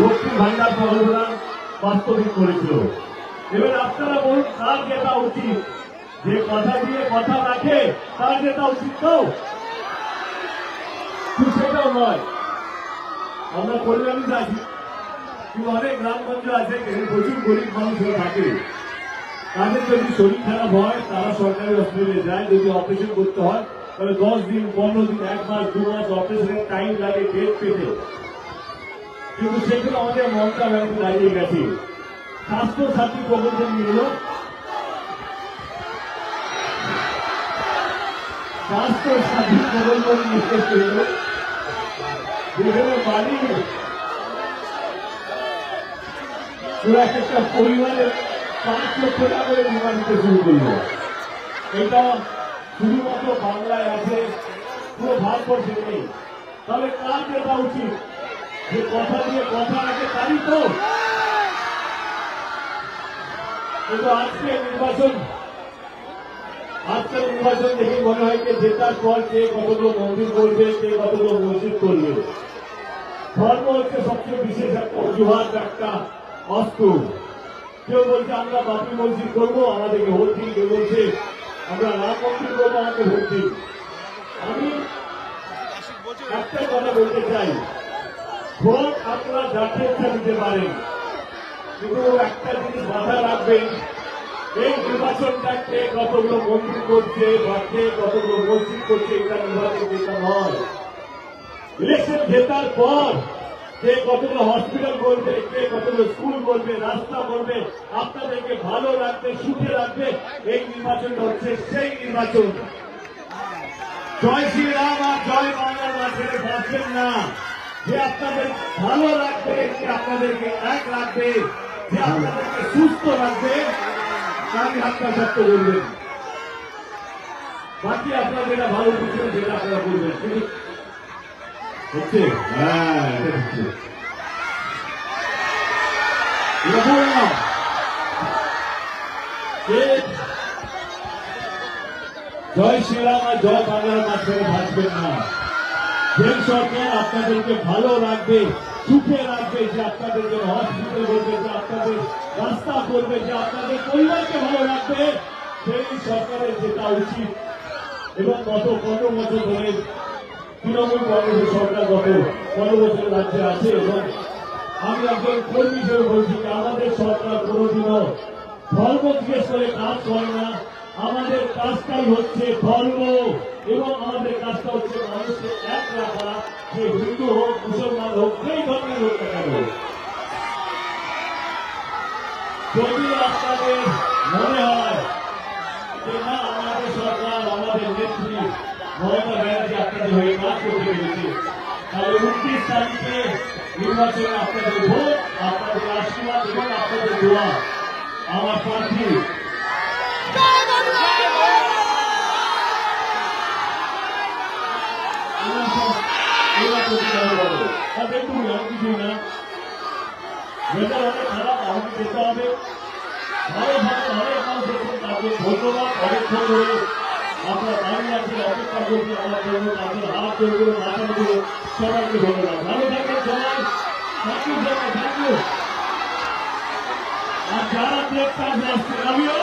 লক্ষ্মী ভান্ডার প্রকল্পটা বাস্তবিক করেছিল। এবার আপনারা বলুন কার জেতা উচিত? যে কথা দিয়ে কথা রাখে তার জেতা উচিত তো? সেটাও নয়। আমরা কল্যাণী আছি, কিন্তু অনেক গ্রামগঞ্জ আছে প্রচুর গরিব মানুষরা থাকে, তাদের যদি শরীর খারাপ হয় তারা সরকারি হসপিটালে যায়। যদি অপারেশন করতে হয় তাহলে 10 দিন 15 দিন 1 মাস 2 মাস অপারেশনের টাইম লাগে ডেট পেতে। কিন্তু সেখানে আমাদের মমতা ব্যানার্জি দাঁড়িয়ে গেছে, স্বাস্থ্য সাথী প্রকল্প নিল, স্বাস্থ্য সাথী প্রকল্প নিয়ে যেখানে বাড়ি একটা পরিবারের 5 লক্ষ টাকা করে বিমা দিতে শুরু করল। এটা শুধুমাত্র বাংলায় আছে, পুরো ভারতবর্ষে নেই। তাহলে কার যেটা উচিত? যে কথা দিয়ে কথা রাখে তারই তো। কিন্তু আজকের নির্বাচন দেখে মনে হয় যে জেতার পর কে কতগুলো মন্দির করবে, কে কতগুলো মসজিদ করবে। ধর্ম হচ্ছে সবচেয়ে বিশেষ একটা অজুহাত, একটা অস্ত্র। কেউ বলছে আমরা বাবরি মসজিদ করবো, আমাদেরকে ভোট দিন। কেউ বলছে আমরা রাম মন্দির করবো, আমাকে ভোট দিন। আমি একটা কথা বলতে চাই, ভোট আপনারা যাকে ইচ্ছা দিতে পারেন, কিন্তু একটা জিনিস মাথায় রাখবেন, এই নির্বাচনটা কে কতগুলো মন্দির করছে বা কে কতগুলো মসজিদ করছে এটা নির্বাচন যেটা নয়। ইলেকশন জেতার পর কে কতগুলো হসপিটাল করবে, কে কতগুলো স্কুল করবে, রাস্তা করবে, আপনাদেরকে ভালো রাখবে, সুখে রাখবে, এই নির্বাচনটা হচ্ছে সেই নির্বাচন। জয় শ্রীরাম আর জয় বাংলার মাঝখানে বাঁচবেন না। যে আপনাদের ভালো রাখবে, যে আপনাদেরকে এক রাখবে, যে আপনাদেরকে সুস্থ রাখবে, তাকে আপনার সত্য বলবেন। বাকি আপনারা যেটা ভালো বুঝবেন সেটা আপনারা বলবেন। কিন্তু হচ্ছে হ্যাঁ এটা হচ্ছে বললাম জয় শ্রীরাম আর জয় বাংলার মাঝখানে ভাসবেন না। যে সরকার আপনাদেরকে ভালো রাখবে, সুখে রাখবে, যে আপনাদের জন্য হসপিটাল করবে, যে আপনাদের রাস্তা করবে, যে আপনাদের পরিবারকে ভালো রাখবে, সেই সরকারের যেটা উচিত। এবং গত 15 বছর ধরে তৃণমূল কংগ্রেসের সরকার গত 15 বছর রাজ্যে আছে, এবং আমি একজন কর্মী হিসেবে বলছি যে আমাদের সরকার কোনোদিনও ধর্ম জিজ্ঞেস করে কাজ করে না। আমাদের কাজটাই হচ্ছে ধর্ম, এবং আমাদের কাজটা হচ্ছে মানুষকে এক রাখা, যে হিন্দু হোক, মুসলমান হোক, যেই ধর্মের হোক না কেন। যদি আপনাদের মনে হয় যে না আমাদের সরকার, আমাদের নেত্রী মমতা ব্যানার্জি আপনাদের হয়ে কাজ করতে পেরেছে, তাহলে 29 তারিখে নির্বাচনে আপনাদের ভোট, আপনাদের আশীর্বাদ এবং আপনাদের দোয়া আমার প্রার্থী দেখুন। আমি কিছুই না, ওয়েদার অনেক খারাপ, আমাকে যেতে হবে। ভালোভাবে অনেক মানুষ দেখুন, তাদের ধন্যবাদ। অনেকক্ষণ ধরে আপনার দাঁড়িয়ে আছেন, অপেক্ষা করছেন আমার জন্য, তাদের হাত জোর করে মাথা দিয়ে সবাইকে ধন্যবাদ। ভালো থাকবেন সবাই। Thank you, thank you. আর যারা দেখতে আসছে আমিও